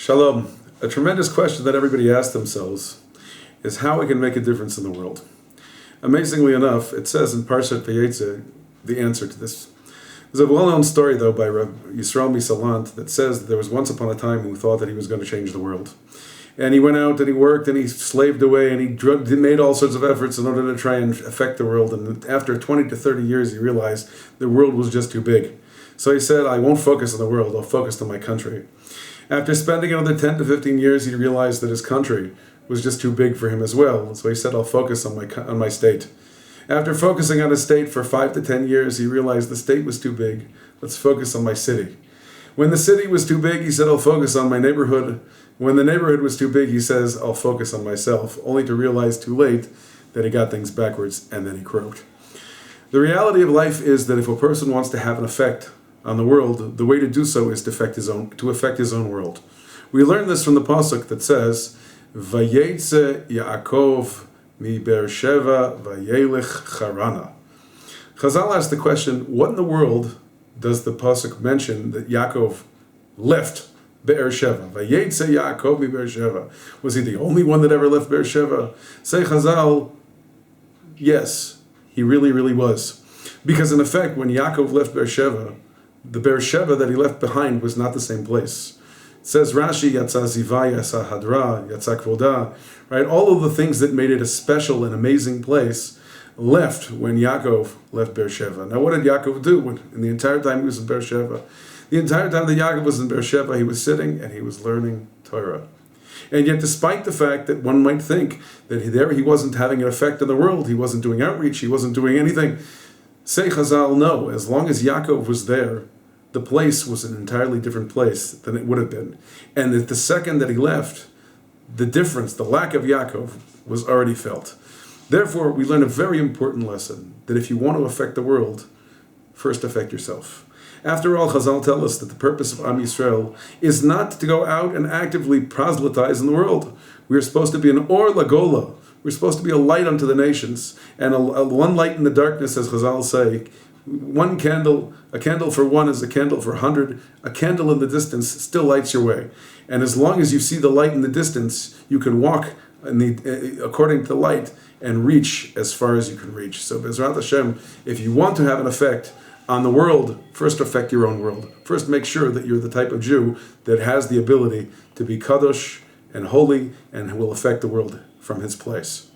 Shalom. A tremendous question that everybody asks themselves is how we can make a difference in the world. Amazingly enough, it says in Parshat Vayetze the answer to this. There's a well-known story, though, by Rabbi Yisrael Misalant that says that there was once upon a time who thought that he was going to change the world. And he went out and he worked and he slaved away and he made all sorts of efforts in order to try and affect the world. And after 20 to 30 years, he realized the world was just too big. So he said, I won't focus on the world, I'll focus on my country. After spending another 10 to 15 years, he realized that his country was just too big for him as well. So he said, I'll focus on my state. After focusing on his state for 5 to 10 years, he realized the state was too big. Let's focus on my city. When the city was too big, he said, I'll focus on my neighborhood. When the neighborhood was too big, he says, I'll focus on myself, only to realize too late that he got things backwards and then he croaked. The reality of life is that if a person wants to have an effect on the world, the way to do so is to affect his own world. We learn this from the pasuk that says, Vayetze Yaakov mi Beersheva vayelech Charana. Chazal asked the question, what in the world does the pasuk mention that Yaakov left Beersheva? Vayetze Yaakov mi Beersheva. Was he the only one that ever left Beersheva? Say Chazal, yes, he really, really was. Because in effect, when Yaakov left Beersheva, the Beersheva that he left behind was not the same place. It says Rashi, Yatsa Ziva, Yatsa Hadra, Yatsa Kvoda, right? All of the things that made it a special and amazing place left when Yaakov left Beersheva. Now what did Yaakov do in the entire time he was in Beersheva? The entire time that Yaakov was in Beersheva, he was sitting and he was learning Torah. And yet despite the fact that one might think that he wasn't having an effect on the world, he wasn't doing outreach, he wasn't doing anything, say Chazal, no, as long as Yaakov was there, the place was an entirely different place than it would have been. And that the second that he left, the difference, the lack of Yaakov, was already felt. Therefore, we learn a very important lesson, that if you want to affect the world, first affect yourself. After all, Chazal tell us that the purpose of Am Yisrael is not to go out and actively proselytize in the world. We are supposed to be an or lagola. We're supposed to be a light unto the nations, and one light in the darkness, as Chazal say. One candle, a candle for one is a candle for 100. A candle in the distance still lights your way. And as long as you see the light in the distance, you can walk according to the light and reach as far as you can reach. So Bezrat Hashem, if you want to have an effect on the world, first affect your own world. First make sure that you're the type of Jew that has the ability to be kadosh and holy and will affect the world from his place.